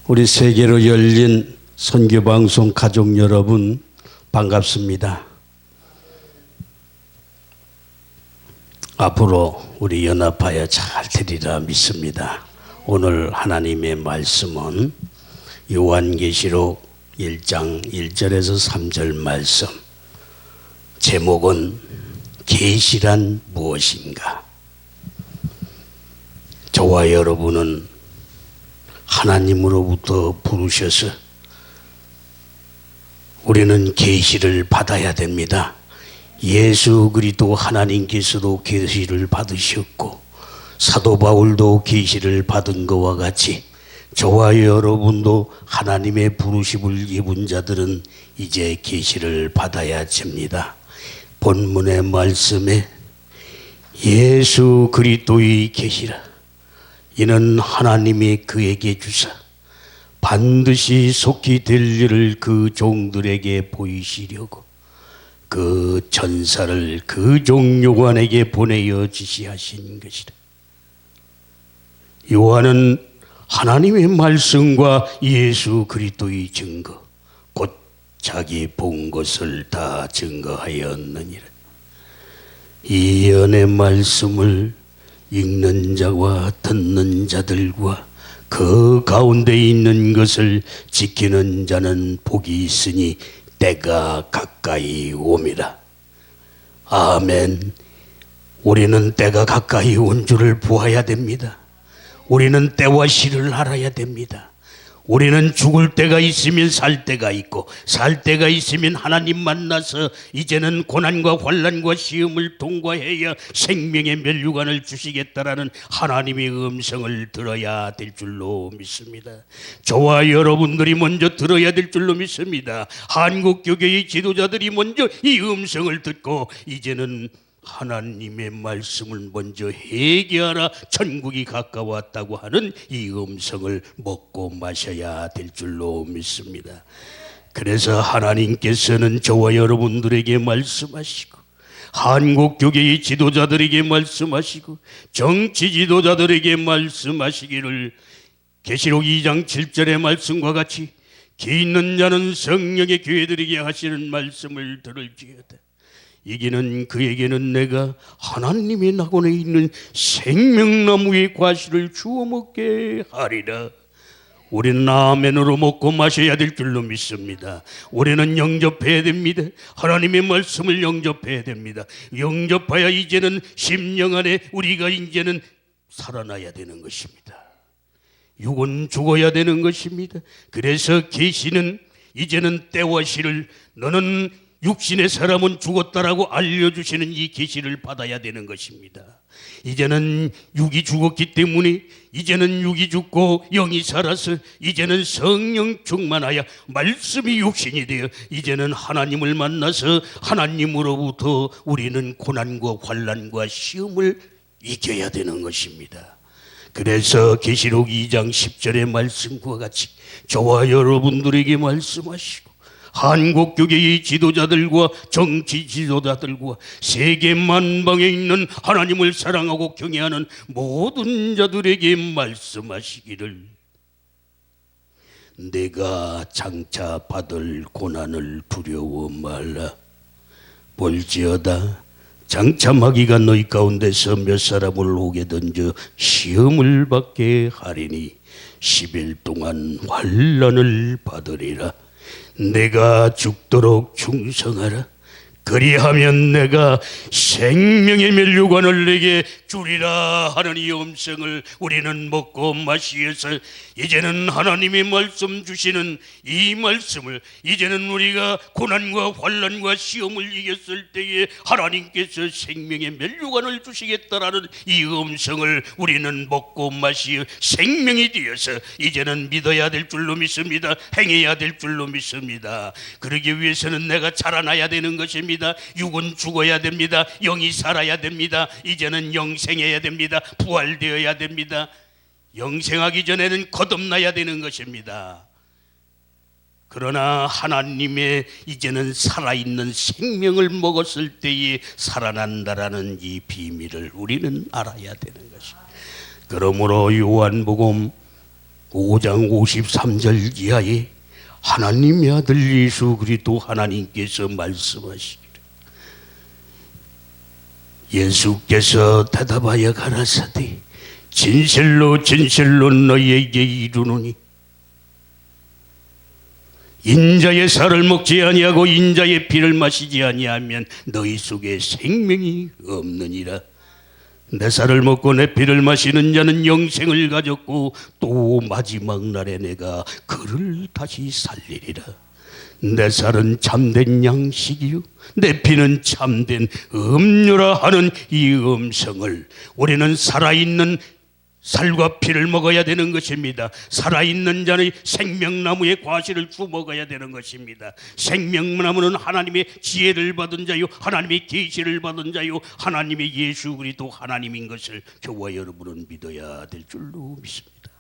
우리 세계로 열린 선교방송 가족 여러분 반갑습니다. 앞으로 우리 연합하여 잘 되리라 믿습니다. 오늘 하나님의 말씀은 요한계시록 1장 1절에서 3절 말씀, 제목은 계시란 무엇인가? 저와 여러분은 하나님으로부터 부르셔서 우리는 계시를 받아야 됩니다. 예수 그리스도 하나님께서도 계시를 받으셨고 사도 바울도 계시를 받은 것과 같이 저와 여러분도 하나님의 부르심을 입은 자들은 이제 계시를 받아야 됩니다. 본문의 말씀에 예수 그리스도의 계시라, 이는 하나님이 그에게 주사 반드시 속히 될 일을 그 종들에게 보이시려고 그 전사를 그 종 요한에게 보내어 지시하신 것이라. 요한은 하나님의 말씀과 예수 그리스도의 증거, 곧 자기 본 것을 다 증거하였느니라. 이 연의 말씀을 읽는 자와 듣는 자들과 그 가운데 있는 것을 지키는 자는 복이 있으니 때가 가까이 옴이라. 아멘. 우리는 때가 가까이 온 줄을 보아야 됩니다. 우리는 때와 시를 알아야 됩니다. 우리는 죽을 때가 있으면 살 때가 있고, 살 때가 있으면 하나님 만나서 이제는 고난과 환난과 시험을 통과해야 생명의 면류관을 주시겠다라는 하나님의 음성을 들어야 될 줄로 믿습니다. 저와 여러분들이 먼저 들어야 될 줄로 믿습니다. 한국교회의 지도자들이 먼저 이 음성을 듣고 이제는 하나님의 말씀을 먼저 회개하라, 천국이 가까웠다고 하는 이 음성을 먹고 마셔야 될 줄로 믿습니다. 그래서 하나님께서는 저와 여러분들에게 말씀하시고, 한국교회의 지도자들에게 말씀하시고, 정치 지도자들에게 말씀하시기를 계시록 2장 7절의 말씀과 같이 기 있는 자는 성령의 교회들에게 하시는 말씀을 들을지어다. 이기는 그에게는 내가 하나님의 낙원에 있는 생명나무의 과실을 주워 먹게 하리라. 우리는 아멘으로 먹고 마셔야 될 줄로 믿습니다. 우리는 영접해야 됩니다. 하나님의 말씀을 영접해야 됩니다. 영접해야 이제는 심령 안에 우리가 이제는 살아나야 되는 것입니다. 육은 죽어야 되는 것입니다. 그래서 계시는 이제는 때와 시를, 너는 육신의 사람은 죽었다라고 알려주시는 이 계시를 받아야 되는 것입니다. 이제는 육이 죽었기 때문에 이제는 육이 죽고 영이 살아서 이제는 성령 충만하여 말씀이 육신이 되어 이제는 하나님을 만나서 하나님으로부터 우리는 고난과 환난과 시험을 이겨야 되는 것입니다. 그래서 계시록 2장 10절의 말씀과 같이 저와 여러분들에게 말씀하시고, 한국교회의 지도자들과 정치 지도자들과 세계 만방에 있는 하나님을 사랑하고 경외하는 모든 자들에게 말씀하시기를, 내가 장차 받을 고난을 두려워 말라. 볼지어다 장차 마귀가 너희 가운데서 몇 사람을 옥에 던져 시험을 받게 하리니 10일 동안 환난을 받으리라. 내가 죽도록 충성하라. 그리하면 내가 생명의 면류관을 내게 주리라 하는 이 음성을 우리는 먹고 마시어서 이제는 하나님의 말씀 주시는 이 말씀을, 이제는 우리가 고난과 환난과 시험을 이겼을 때에 하나님께서 생명의 면류관을 주시겠다라는 이 음성을 우리는 먹고 마시어 생명이 되어서 이제는 믿어야 될 줄로 믿습니다. 행해야 될 줄로 믿습니다. 그러기 위해서는 내가 자라나야 되는 것입니다. 육은 죽어야 됩니다. 영이 살아야 됩니다. 이제는 영생해야 됩니다. 부활되어야 됩니다. 영생하기 전에는 거듭나야 되는 것입니다. 그러나 하나님의 이제는 살아있는 생명을 먹었을 때에 살아난다라는 이 비밀을 우리는 알아야 되는 것입니다. 그러므로 요한복음 5장 53절 이하에 하나님의 아들 예수 그리스도 하나님께서 말씀하시기를 예수께서 대답하여 가라사대 진실로 진실로 너희에게 이르노니 인자의 살을 먹지 아니하고 인자의 피를 마시지 아니하면 너희 속에 생명이 없느니라. 내 살을 먹고 내 피를 마시는 자는 영생을 가졌고 또 마지막 날에 내가 그를 다시 살리리라. 내 살은 참된 양식이요 내 피는 참된 음료라 하는 이 음성을 우리는 살아있는 살과 피를 먹어야 되는 것입니다. 살아있는 자는 생명나무의 과실을 주먹어야 되는 것입니다. 생명나무는 하나님의 지혜를 받은 자요 하나님의 계시를 받은 자요 하나님의 예수 그리스도 하나님인 것을 저와 여러분은 믿어야 될 줄로 믿습니다.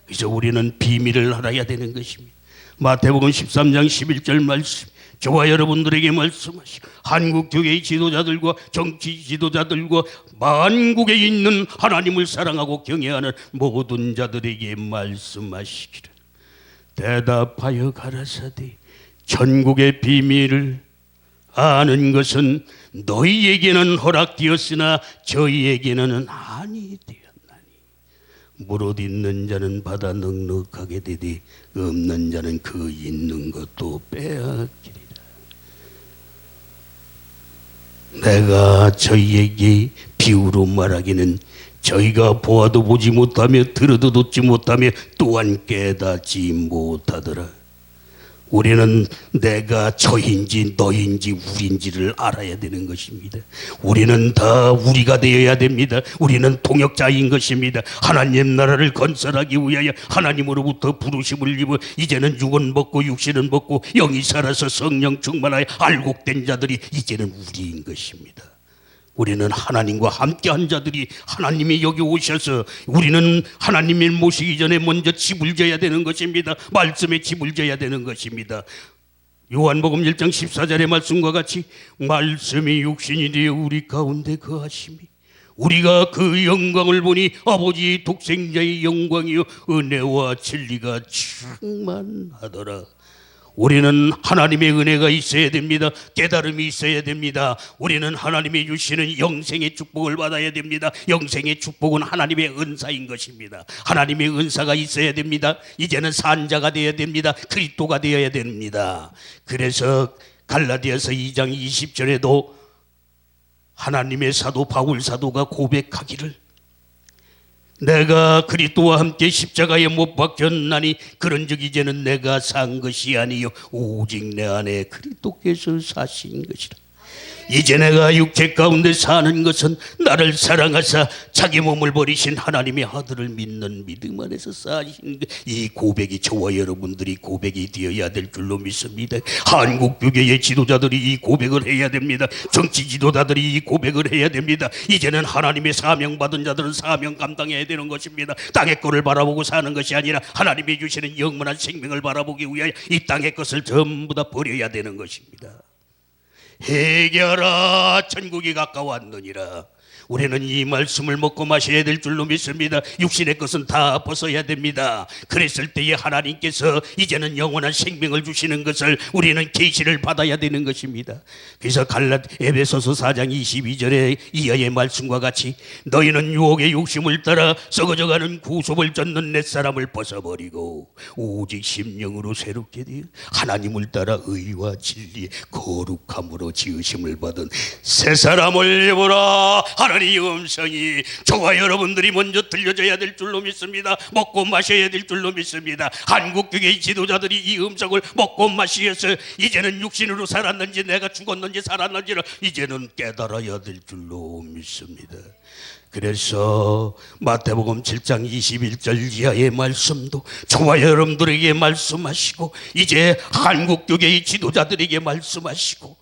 그래서 우리는 비밀을 알아야 되는 것입니다. 마태복음 13장 11절 말씀 저와 여러분들에게 말씀하시고 한국 교회의 지도자들과 정치 지도자들과 만국에 있는 하나님을 사랑하고 경외하는 모든 자들에게 말씀하시기를 대답하여 가라사대 천국의 비밀을 아는 것은 너희에게는 허락되었으나 저희에게는 아니 되었나니 무릇 있는 자는 받아 넉넉하게 되되 없는 자는 그 있는 것도 빼앗기리라. 내가 저희에게 비유로 말하기는 저희가 보아도 보지 못하며 들어도 듣지 못하며 또한 깨닫지 못하더라. 우리는 내가 저인지 너인지 우리인지를 알아야 되는 것입니다. 우리는 다 우리가 되어야 됩니다. 우리는 통역자인 것입니다. 하나님 나라를 건설하기 위하여 하나님으로부터 부르심을 입어 이제는 육은 먹고 육신은 먹고 영이 살아서 성령 충만하여 알곡된 자들이 이제는 우리인 것입니다. 우리는 하나님과 함께한 자들이 하나님이 여기 오셔서 우리는 하나님을 모시기 전에 먼저 집을 져야 되는 것입니다. 말씀에 집을 져야 되는 것입니다. 요한복음 1장 14절의 말씀과 같이 말씀이 육신이 되어 우리 가운데 거하심이 우리가 그 영광을 보니 아버지 독생자의 영광이요 은혜와 진리가 충만하더라. 우리는 하나님의 은혜가 있어야 됩니다. 깨달음이 있어야 됩니다. 우리는 하나님이 주시는 영생의 축복을 받아야 됩니다. 영생의 축복은 하나님의 은사인 것입니다. 하나님의 은사가 있어야 됩니다. 이제는 산자가 되어야 됩니다. 그리스도가 되어야 됩니다. 그래서 갈라디아서 2장 20절에도 하나님의 사도 바울 사도가 고백하기를 내가 그리스도와 함께 십자가에 못 박혔나니 그런즉 이제는 내가 산 것이 아니요 오직 내 안에 그리스도께서 사신 것이라. 이제 내가 육체 가운데 사는 것은 나를 사랑하사 자기 몸을 버리신 하나님의 아들을 믿는 믿음 안에서 사신 이 고백이 저와 여러분들이 고백이 되어야 될 줄로 믿습니다. 한국 교회의 지도자들이 이 고백을 해야 됩니다. 정치 지도자들이 이 고백을 해야 됩니다. 이제는 하나님의 사명받은 자들은 사명 감당해야 되는 것입니다. 땅의 것을 바라보고 사는 것이 아니라 하나님이 주시는 영원한 생명을 바라보기 위하여 이 땅의 것을 전부 다 버려야 되는 것입니다. 회개하라 천국이 가까웠느니라. 우리는 이 말씀을 먹고 마셔야 될 줄로 믿습니다. 육신의 것은 다 벗어야 됩니다. 그랬을 때에 하나님께서 이제는 영원한 생명을 주시는 것을 우리는 계시를 받아야 되는 것입니다. 그래서 에베소서 4장 22절의 이하의 말씀과 같이 너희는 유혹의 욕심을 따라 썩어져가는 구속을 쫓는 옛사람을 벗어버리고 오직 심령으로 새롭게 되어 하나님을 따라 의와 진리의 거룩함으로 지으심을 받은 새 사람을 입으라. 하나님의 음성이 저와 여러분들이 먼저 들려줘야 될 줄로 믿습니다. 먹고 마셔야 될 줄로 믿습니다. 한국교회의 지도자들이 이 음성을 먹고 마시어서 이제는 육신으로 살았는지 내가 죽었는지 살았는지를 이제는 깨달아야 될 줄로 믿습니다. 그래서 마태복음 7장 21절 이하의 말씀도 저와 여러분들에게 말씀하시고 이제 한국교회의 지도자들에게 말씀하시고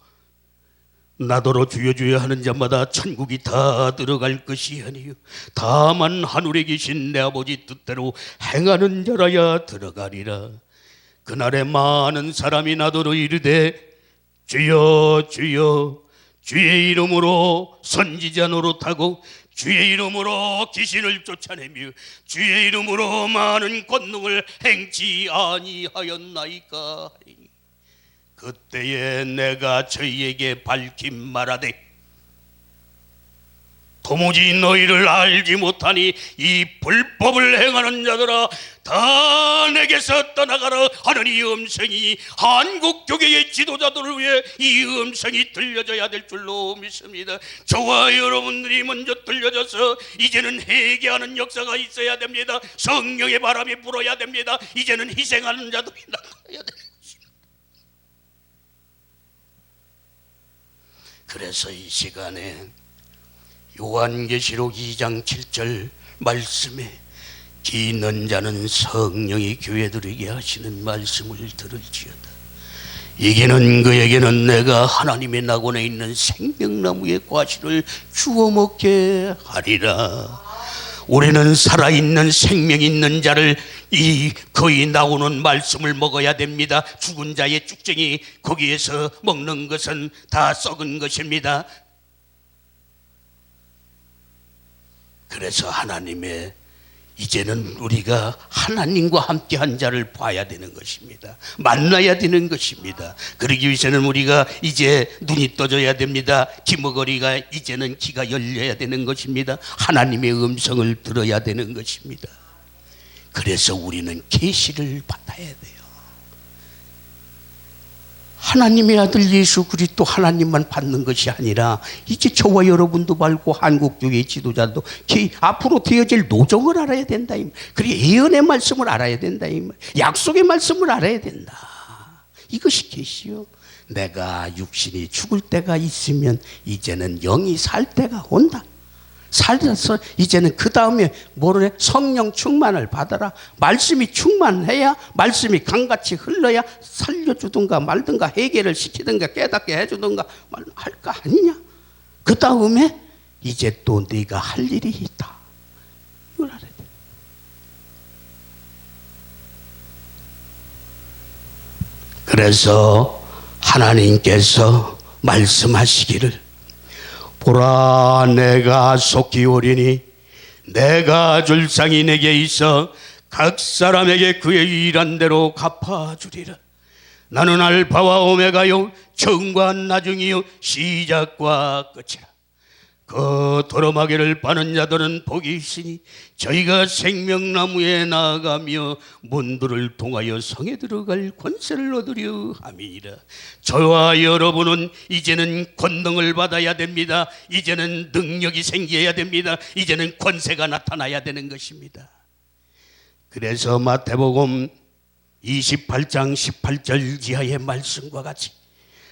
나더러 주여 주여 하는 자마다 천국이 다 들어갈 것이 아니요 다만 하늘에 계신 내 아버지 뜻대로 행하는 자라야 들어가리라. 그날에 많은 사람이 나더러 이르되 주여 주여 주의 이름으로 선지자 노릇하고 주의 이름으로 귀신을 쫓아내며 주의 이름으로 많은 권능을 행치 아니하였나이까 하리니 그때에 내가 저희에게 밝힌 말하되 도무지 너희를 알지 못하니 이 불법을 행하는 자들아 다 내게서 떠나가라 하는 이 음성이 한국 교회의 지도자들을 위해 이 음성이 들려져야 될 줄로 믿습니다. 저와 여러분들이 먼저 들려져서 이제는 회개하는 역사가 있어야 됩니다. 성령의 바람이 불어야 됩니다. 이제는 희생하는 자들이 나타나야 됩니다. 그래서 이 시간에 요한계시록 2장 7절 말씀에 기 있는 자는 성령이 교회들에게 하시는 말씀을 들을지어다. 이기는 그에게는 내가 하나님의 낙원에 있는 생명나무의 과실을 주워 먹게 하리라. 우리는 살아있는 생명 있는 자를 이 거의 나오는 말씀을 먹어야 됩니다. 죽은 자의 쭉정이 거기에서 먹는 것은 다 썩은 것입니다. 그래서 하나님의 이제는 우리가 하나님과 함께 한 자를 봐야 되는 것입니다. 만나야 되는 것입니다. 그러기 위해서는 우리가 이제 눈이 떠져야 됩니다. 귀머거리가 이제는 귀가 열려야 되는 것입니다. 하나님의 음성을 들어야 되는 것입니다. 그래서 우리는 계시를 받아야 돼요. 하나님의 아들 예수 그리스도 하나님만 받는 것이 아니라 이제 저와 여러분도 말고 한국교회 지도자도 앞으로 되어질 노정을 알아야 된다. 그리고 예언의 말씀을 알아야 된다. 약속의 말씀을 알아야 된다. 이것이 계시요. 내가 육신이 죽을 때가 있으면 이제는 영이 살 때가 온다. 살아서 이제는 그 다음에 뭐래? 성령 충만을 받아라. 말씀이 충만해야 말씀이 강같이 흘러야 살려주든가 말든가 해결을 시키든가 깨닫게 해주든가 할까 아니냐. 그 다음에 이제 또 네가 할 일이 있다. 이걸 알아야 돼. 그래서 하나님께서 말씀하시기를 보라 내가 속히 오리니 내가 줄 상이 내게 있어 각 사람에게 그의 일한 대로 갚아주리라. 나는 알파와 오메가요 처음과 나중이요 시작과 끝이라. 그 도로마개를 파는 자들은 복이 있으니 저희가 생명나무에 나아가며 문들을 통하여 성에 들어갈 권세를 얻으려 함이니라. 저와 여러분은 이제는 권능을 받아야 됩니다. 이제는 능력이 생겨야 됩니다. 이제는 권세가 나타나야 되는 것입니다. 그래서 마태복음 28장 18절 이하의 말씀과 같이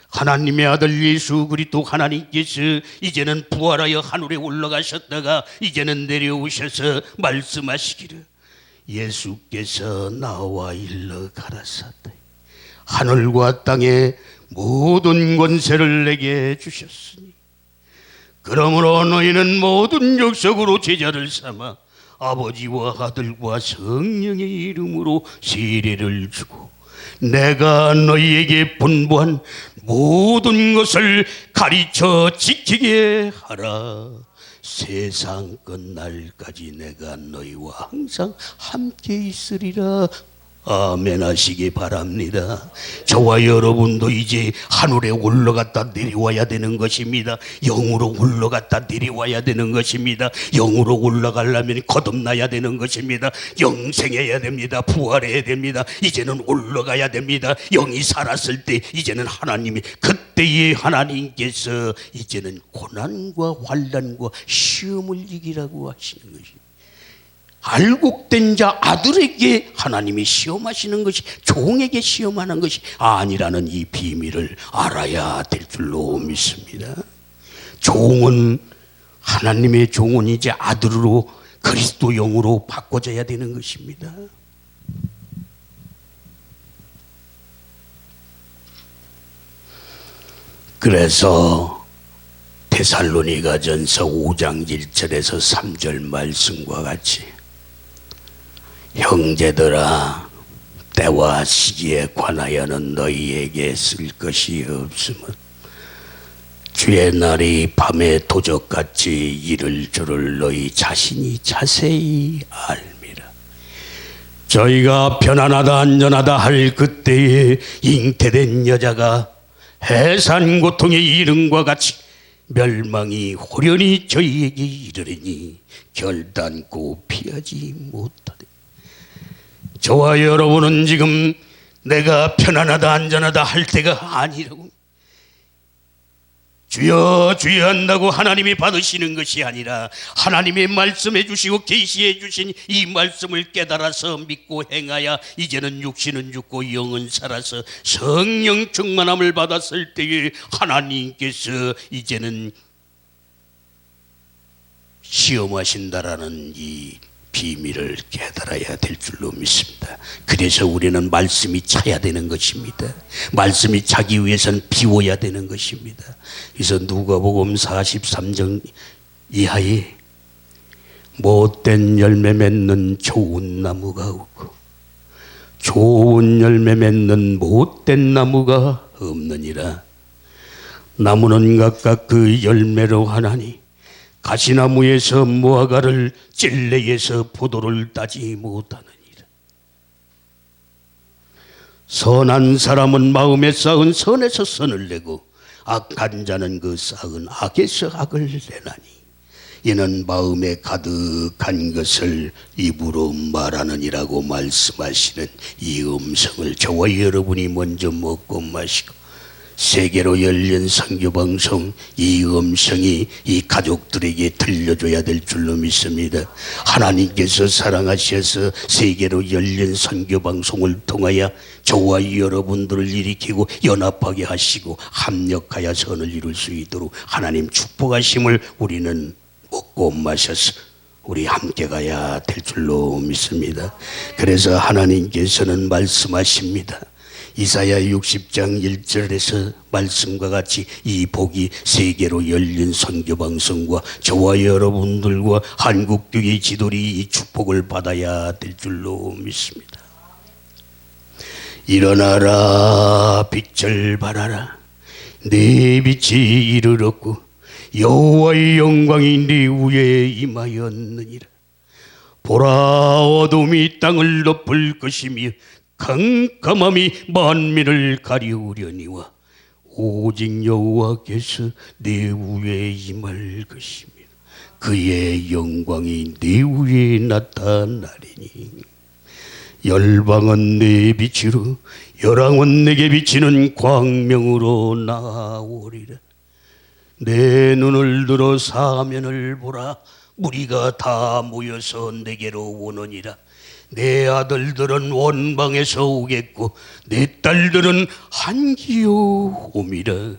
하나님의 아들 예수 그리스도 하나님께서 이제는 부활하여 하늘에 올라가셨다가 이제는 내려오셔서 말씀하시기를 예수께서 나와 일러 가라사대 하늘과 땅의 모든 권세를 내게 주셨으니 그러므로 너희는 모든 족속으로 제자를 삼아 아버지와 아들과 성령의 이름으로 세례를 주고 내가 너희에게 분부한 모든 것을 가르쳐 지키게 하라. 세상 끝날까지 내가 너희와 항상 함께 있으리라. 아멘 하시기 바랍니다. 저와 여러분도 이제 하늘에 올라갔다 내려와야 되는 것입니다. 영으로 올라갔다 내려와야 되는 것입니다. 영으로 올라가려면 거듭나야 되는 것입니다. 영생해야 됩니다. 부활해야 됩니다. 이제는 올라가야 됩니다. 영이 살았을 때 이제는 하나님이 그때의 하나님께서 이제는 고난과 환난과 시험을 이기라고 하시는 것입니다. 알곡된 자 아들에게 하나님이 시험하시는 것이 종에게 시험하는 것이 아니라는 이 비밀을 알아야 될 줄로 믿습니다. 종은 하나님의 종은 이제 아들로 그리스도 영으로 바꿔져야 되는 것입니다. 그래서 데살로니가전서 5장 1절에서 3절 말씀과 같이 형제들아 때와 시기에 관하여는 너희에게 쓸 것이 없음은 주의 날이 밤에 도적같이 이를 줄을 너희 자신이 자세히 알미라. 저희가 편안하다 안전하다 할 그때에 잉태된 여자가 해산 고통의 이름과 같이 멸망이 호련히 저희에게 이르리니 결단코 피하지 못하되. 저와 여러분은 지금 내가 편안하다 안전하다 할 때가 아니라고. 주여 주여 한다고 하나님이 받으시는 것이 아니라 하나님의 말씀해 주시고 계시해 주신 이 말씀을 깨달아서 믿고 행하여 이제는 육신은 죽고 영은 살아서 성령 충만함을 받았을 때에 하나님께서 이제는 시험하신다라는 이 비밀을 깨달아야 될 줄로 믿습니다. 그래서 우리는 말씀이 차야 되는 것입니다. 말씀이 차기 위해서는 비워야 되는 것입니다. 그래서 누가복음 43장 이하에 못된 열매 맺는 좋은 나무가 없고 좋은 열매 맺는 못된 나무가 없느니라. 나무는 각각 그 열매로 하나니 가시나무에서 무화과를 찔레에서 포도를 따지 못하느니라. 선한 사람은 마음에 쌓은 선에서 선을 내고 악한 자는 그 쌓은 악에서 악을 내나니 이는 마음에 가득한 것을 입으로 말하느니라고 말씀하시는 이 음성을 저와 여러분이 먼저 먹고 마시고 세계로 열린 선교방송 이 음성이 이 가족들에게 들려줘야 될 줄로 믿습니다. 하나님께서 사랑하셔서 세계로 열린 선교방송을 통하여 저와 여러분들을 일으키고 연합하게 하시고 합력하여 선을 이룰 수 있도록 하나님 축복하심을 우리는 먹고 마셔서 우리 함께 가야 될 줄로 믿습니다. 그래서 하나님께서는 말씀하십니다. 이사야 60장 1절에서 말씀과 같이 이 복이 세계로 열린 선교방송과 저와 여러분들과 한국교회 지도리 이 축복을 받아야 될 줄로 믿습니다. 일어나라 빛을 발하라 네 빛이 이르렀고 여호와의 영광이 네 위에 임하였느니라. 보라 어둠이 땅을 덮을 것이며 캄캄함이 만민을 가리우려니와 오직 여호와께서 내 위에 임할 것이며 그의 영광이 내 위에 나타나리니 열방은 내 빛으로 열왕은 내게 비치는 광명으로 나오리라. 내 눈을 들어 사면을 보라 무리가 다 모여서 내게로 오느니라. 내 아들들은 원방에서 오겠고 내 딸들은 한기어 오미라.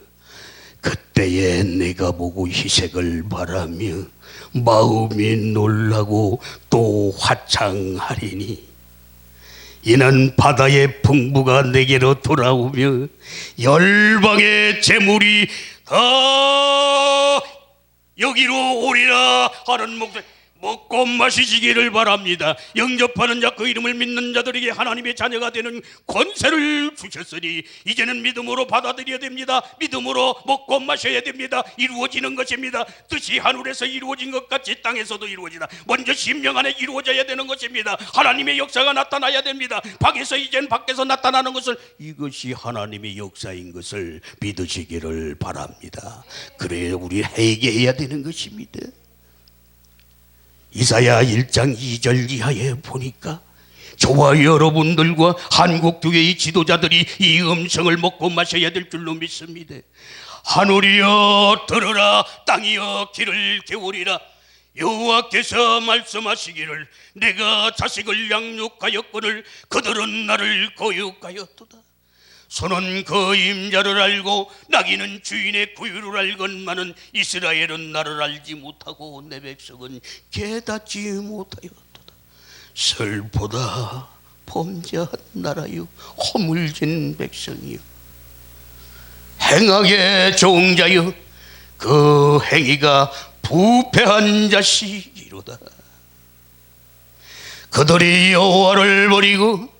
그때에 내가 보고 희색을 바라며 마음이 놀라고 또 화창하리니 이는 바다의 풍부가 내게로 돌아오며 열방의 재물이 다 여기로 오리라 하는 목소리 먹고 마시기를 바랍니다. 영접하는 자 그 이름을 믿는 자들에게 하나님의 자녀가 되는 권세를 주셨으니 이제는 믿음으로 받아들여야 됩니다. 믿음으로 먹고 마셔야 됩니다. 이루어지는 것입니다. 뜻이 하늘에서 이루어진 것 같이 땅에서도 이루어지다. 먼저 심령 안에 이루어져야 되는 것입니다. 하나님의 역사가 나타나야 됩니다. 밖에서 이젠 밖에서 나타나는 것을 이것이 하나님의 역사인 것을 믿으시기를 바랍니다. 그래야 우리 회개해야 되는 것입니다. 이사야 1장 2절 이하에 보니까 저와 여러분들과 한국교회의 지도자들이 이 음성을 먹고 마셔야 될 줄로 믿습니다. 하늘이여 들으라 땅이여 귀를 기울이라. 여호와께서 말씀하시기를 내가 자식을 양육하였거늘 그들은 나를 거역하였도다. 소는 그 임자를 알고 나귀는 주인의 구유를 알건만은 이스라엘은 나를 알지 못하고 내 백성은 깨닫지 못하였도다. 슬프다 범죄한 나라여 허물진 백성이여 행악의 종자여 그 행위가 부패한 자식이로다. 그들이 여호와를 버리고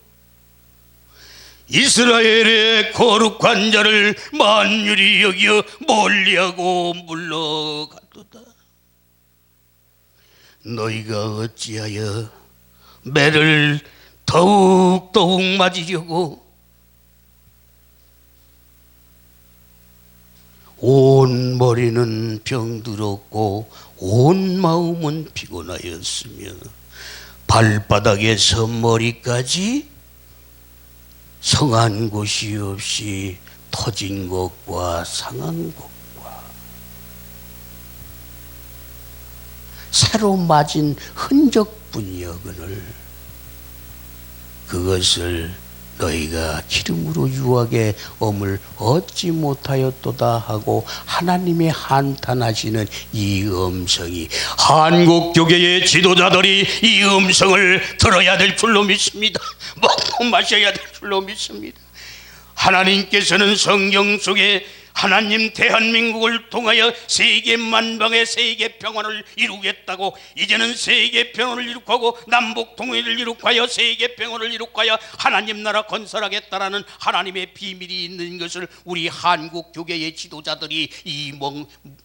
이스라엘의 거룩한 자를 만유리 여기어 멀리하고 물러가도다. 너희가 어찌하여 매를 더욱 맞으려고 온 머리는 병들었고 온 마음은 피곤하였으며 발바닥에서 머리까지 성한 곳이 없이 터진 것과 상한 것과 새로 맞은 흔적뿐이여거늘 그것을 너희가 기름으로 유하게 엄을 얻지 못하였도다 하고 하나님의 한탄하시는 이 음성이 한국교회의 지도자들이 이 음성을 들어야 될 줄로 믿습니다. 먹고 마셔야 될 줄로 믿습니다. 하나님께서는 성경 속에 하나님 대한민국을 통하여 세계 만방의 세계 평화를 이루겠다고 이제는 세계 평화를 이룩하고 남북 통일을 이룩하여 세계 평화를 이룩하여 하나님 나라 건설하겠다라는 하나님의 비밀이 있는 것을 우리 한국 교회의 지도자들이 이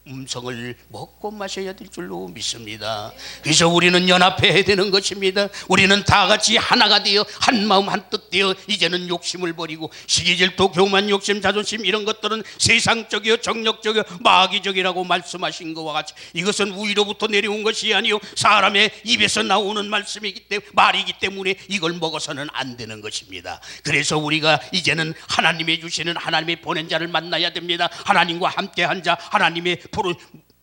음성을 먹고 마셔야 될 줄로 믿습니다. 그래서 우리는 연합해야 되는 것입니다. 우리는 다 같이 하나가 되어 한 마음 한 뜻 되어 이제는 욕심을 버리고 시기질투 교만 욕심 자존심 이런 것들은 세상적이요 정력적이요 마귀적이라고 말씀하신 것과 같이 이것은 위로부터 내려온 것이 아니요 사람의 입에서 나오는 말씀이기 때문에 말이기 때문에 이걸 먹어서는 안 되는 것입니다. 그래서 우리가 이제는 하나님이 주시는 하나님의 보낸 자를 만나야 됩니다. 하나님과 함께한 자 하나님의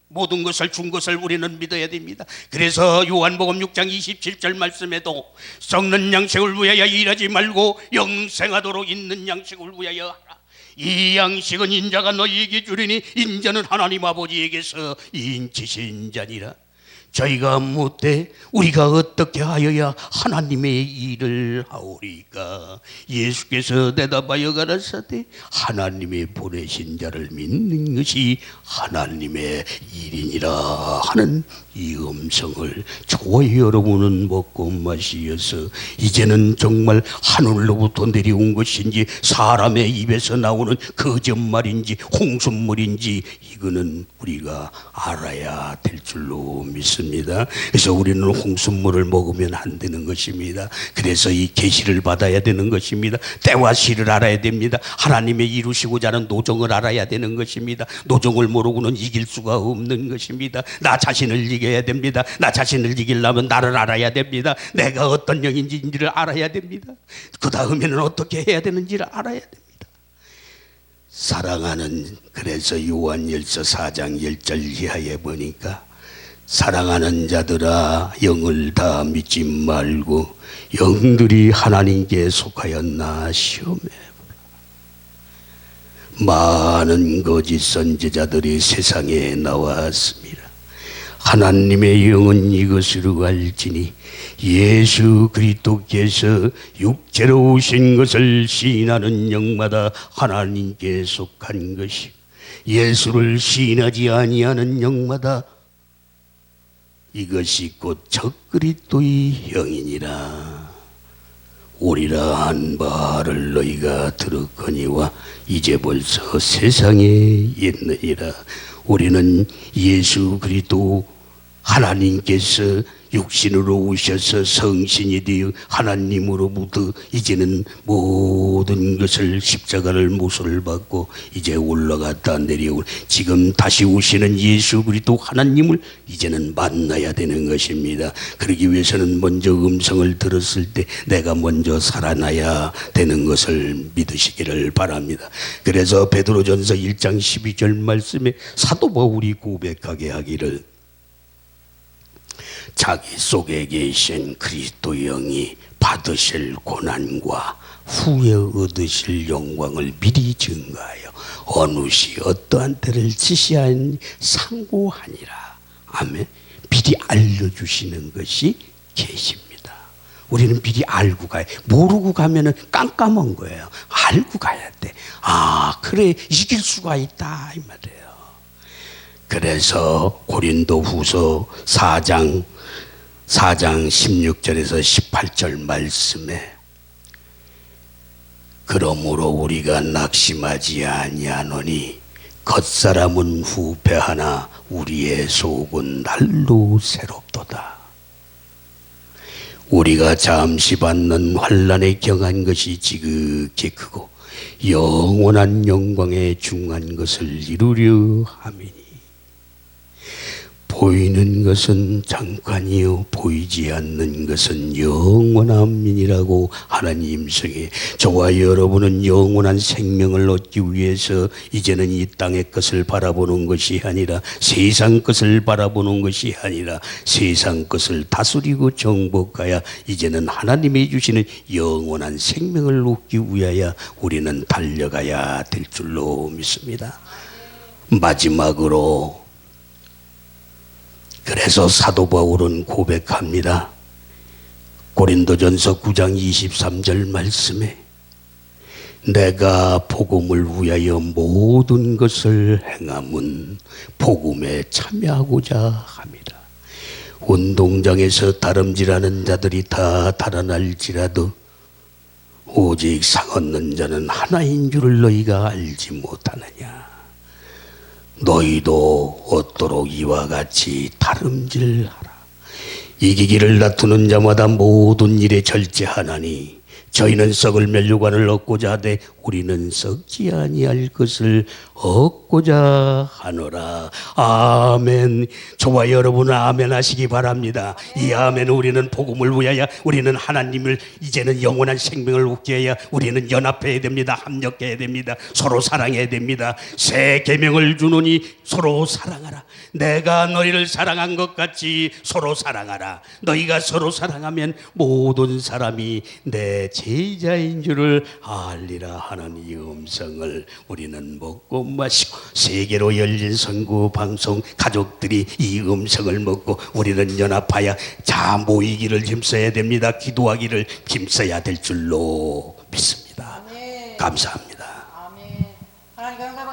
모든 것을 준 것을 우리는 믿어야 됩니다. 그래서 요한복음 6장 27절 말씀에도 썩는 양식을 위하여 일하지 말고 영생하도록 있는 양식을 위하여 하라. 이 양식은 인자가 너희에게 주리니 인자는 하나님 아버지에게서 인치신 자니라. 저희가 묻되 우리가 어떻게 하여야 하나님의 일을 하오리까? 예수께서 대답하여 가라사대 하나님의 보내신 자를 믿는 것이 하나님의 일이니라 하는 이 음성을 저와 여러분은 먹고 마시어서 이제는 정말 하늘로부터 내려온 것인지 사람의 입에서 나오는 거짓말인지 홍순물인지 이거는 우리가 알아야 될 줄로 믿습니다. 그래서 우리는 홍순물을 먹으면 안 되는 것입니다. 그래서 이 계시를 받아야 되는 것입니다. 때와 시를 알아야 됩니다. 하나님의 이루시고자 하는 노정을 알아야 되는 것입니다. 노정을 모르고는 이길 수가 없는 것입니다. 나 자신을 이겨야 됩니다. 나 자신을 이기려면 나를 알아야 됩니다. 내가 어떤 영인지를 알아야 됩니다. 그 다음에는 어떻게 해야 되는지를 알아야 됩니다. 사랑하는 그래서 요한일서 4장 10절 이하에 보니까 사랑하는 자들아 영을 다 믿지 말고 영들이 하나님께 속하였나 시험해보라. 많은 거짓 선지자들이 세상에 나왔습니다. 하나님의 영은 이것으로 알지니 예수 그리스도께서 육체로 오신 것을 시인하는 영마다 하나님께 속한 것이 예수를 시인하지 아니하는 영마다 이것이 곧 적그리스도의 영이니라. 오리라 한 바를 너희가 들었거니와 이제 벌써 세상에 있느니라. 우리는 예수 그리스도 하나님께서 육신으로 오셔서 성신이 되어 하나님으로부터 이제는 모든 것을 십자가를 모소를 받고 이제 올라갔다 내려올 지금 다시 오시는 예수 그리스도 하나님을 이제는 만나야 되는 것입니다. 그러기 위해서는 먼저 음성을 들었을 때 내가 먼저 살아나야 되는 것을 믿으시기를 바랍니다. 그래서 베드로전서 1장 12절 말씀에 사도 바울이 고백하게 하기를 자기 속에 계신 그리스도 영이 받으실 고난과 후에 얻으실 영광을 미리 증거하여 어느 시 어떠한 때를 지시하니 상고하니라. 아멘. 미리 알려주시는 것이 계십니다. 우리는 미리 알고 가야, 모르고 가면은 깜깜한 거예요. 알고 가야 돼. 아, 그래, 이길 수가 있다 이 말이에요. 그래서 고린도 후서 4장 16절에서 18절 말씀에 그러므로 우리가 낙심하지 아니하노니 겉사람은 후패하나 우리의 속은 날로 새롭도다. 우리가 잠시 받는 환난에 경한 것이 지극히 크고 영원한 영광에 중한 것을 이루려 함이니 보이는 것은 잠깐이요 보이지 않는 것은 영원함이니라고 하나님 성에 저와 여러분은 영원한 생명을 얻기 위해서 이제는 이 땅의 것을 바라보는 것이 아니라 세상 것을 바라보는 것이 아니라 세상 것을 다스리고 정복하여 이제는 하나님이 주시는 영원한 생명을 얻기 위하여 우리는 달려가야 될 줄로 믿습니다. 마지막으로 그래서 사도 바울은 고백합니다. 고린도전서 9장 23절 말씀에 내가 복음을 위하여 모든 것을 행함은 복음에 참여하고자 합니다. 운동장에서 다름질하는 자들이 다 달아날지라도 오직 상 얻는 자는 하나인 줄을 너희가 알지 못하느냐. 너희도 얻도록 이와 같이 다름질하라. 이기기를 다투는 자마다 모든 일에 절제하나니 저희는 썩을 멸류관을 얻고자 하되 우리는 썩지 아니할 것을 얻고자 하노라. 아멘. 저와 여러분은 아멘 하시기 바랍니다. 이 아멘. 우리는 복음을 위하여 우리는 하나님을 이제는 영원한 생명을 얻게 하여 우리는 연합해야 됩니다. 합력해야 됩니다. 서로 사랑해야 됩니다. 새 계명을 주노니 서로 사랑하라. 내가 너희를 사랑한 것 같이 서로 사랑하라. 너희가 서로 사랑하면 모든 사람이 내 제자인 줄을 알리라 하는 이 음성을 우리는 먹고 마시고 세계로 열린 선구 방송 가족들이 이 음성을 먹고 우리는 연합하여 자 모이기를 힘써야 됩니다. 기도하기를 힘써야 될 줄로 믿습니다. 감사합니다.